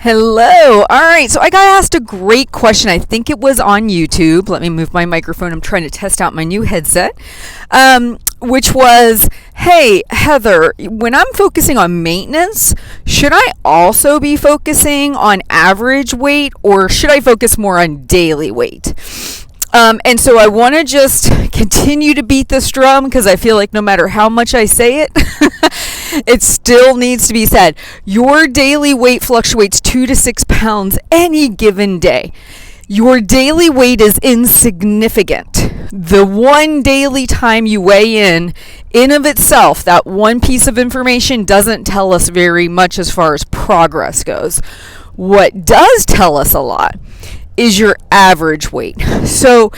Hello. All right. So I got asked a great question. I think it was on YouTube. Let me move my microphone. I'm trying to test out my new headset. Which was, hey, Heather, when I'm focusing on maintenance, should I also be focusing on average weight, or should I focus more on daily weight? And so I want to just continue to beat this drum because I feel like no matter how much I say it, it still needs to be said. Your daily weight fluctuates 2 to 6 pounds any given day. Your daily weight is insignificant. The one daily time you weigh in of itself, that one piece of information doesn't tell us very much as far as progress goes. What does tell us a lot is your average weight. So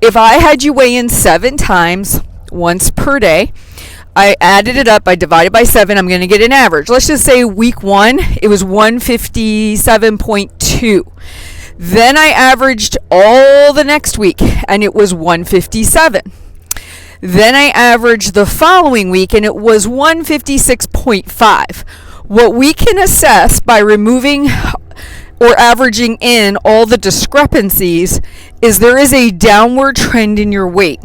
if I had you weigh in 7 times, once per day, I added it up, I divided by 7, I'm going to get an average. Let's just say week 1, it was 157.2. Then I averaged all the next week, and it was 157. Then I averaged the following week, and it was 156.5. What we can assess by removing or averaging in all the discrepancies is there is a downward trend in your weight.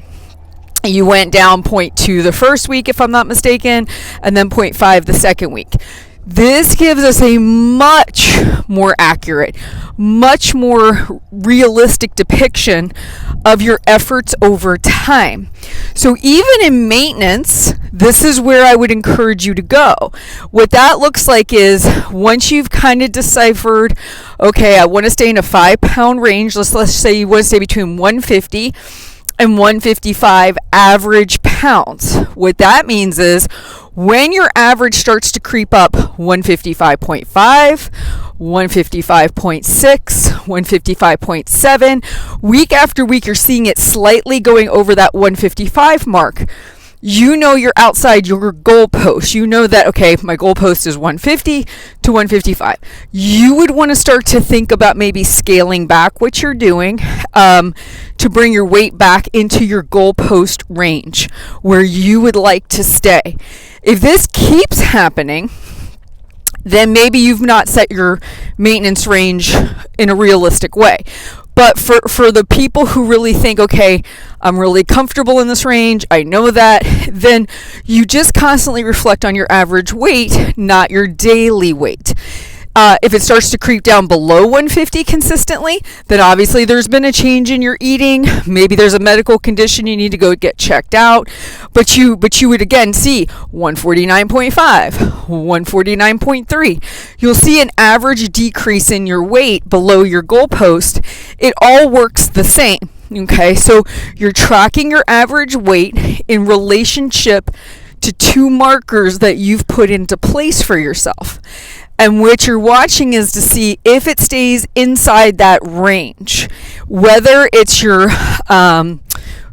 You went down 0.2 the first week, if I'm not mistaken, and then 0.5 the second week. This gives us a much more accurate, much more realistic depiction of your efforts over time. So even in maintenance, this is where I would encourage you to go. What that looks like is once you've kind of deciphered, okay, I want to stay in a 5-pound range. Let's say you want to stay between 150 and 155 average pounds. What that means is when your average starts to creep up 155.5, 155.6, 155.7, week after week you're seeing it slightly going over that 155 mark. You know you're outside your goalpost. You know that, okay, my goalpost is 150 to 155. You would want to start to think about maybe scaling back what you're doing to bring your weight back into your goalpost range where you would like to stay. If this keeps happening, then maybe you've not set your maintenance range in a realistic way. But for the people who really think, okay, I'm really comfortable in this range, I know that, then you just constantly reflect on your average weight, not your daily weight. If it starts to creep down below 150 consistently, then obviously there's been a change in your eating. Maybe there's a medical condition you need to go get checked out. But you would again see 149.5, 149.3. You'll see an average decrease in your weight below your goalpost. It all works the same. Okay, so you're tracking your average weight in relationship to 2 markers that you've put into place for yourself. And what you're watching is to see if it stays inside that range, whether it's your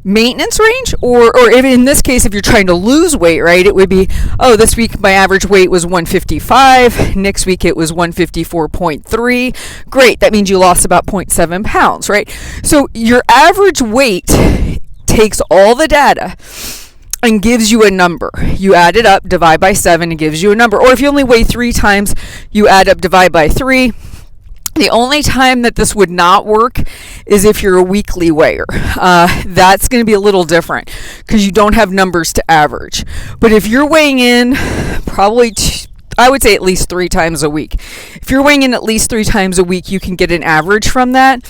maintenance range or if in this case, if you're trying to lose weight, right, it would be, oh, this week my average weight was 155. Next week it was 154.3. Great. That means you lost about 0.7 pounds, right? So your average weight takes all the data and gives you a number. You add it up, divide by 7, and gives you a number. Or if you only weigh 3 times, you add up, divide by 3. The only time that this would not work is if you're a weekly weigher. That's going to be a little different because you don't have numbers to average. But if you're weighing in probably I would say at least 3 times a week. If you're weighing in at least 3 times a week, you can get an average from that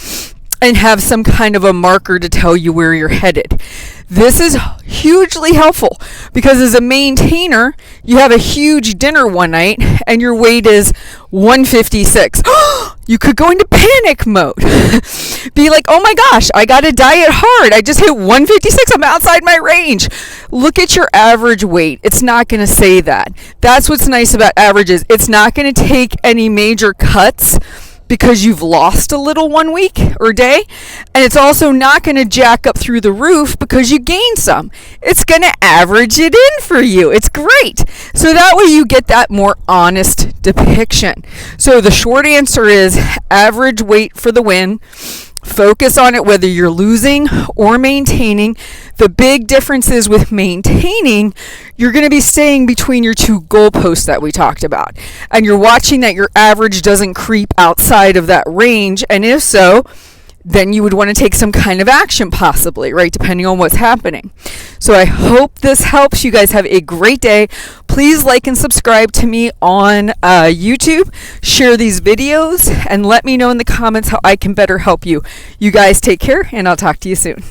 and have some kind of a marker to tell you where you're headed. This is hugely helpful because as a maintainer, you have a huge dinner one night and your weight is 156. You could go into panic mode. Be like, oh my gosh, I got to diet hard. I just hit 156. I'm outside my range. Look at your average weight. It's not going to say that. That's what's nice about averages. It's not going to take any major cuts because you've lost a little one week or day, and it's also not going to jack up through the roof because you gained some. It's going to average it in for you. It's great. So that way you get that more honest depiction. So the short answer is average weight for the win. Focus on it whether you're losing or maintaining. The big difference is with maintaining, you're going to be staying between your two goalposts that we talked about. And you're watching that your average doesn't creep outside of that range. And if so, then you would want to take some kind of action possibly, right? Depending on what's happening. So I hope this helps. You guys have a great day. Please like and subscribe to me on YouTube. Share these videos and let me know in the comments how I can better help you. You guys take care and I'll talk to you soon.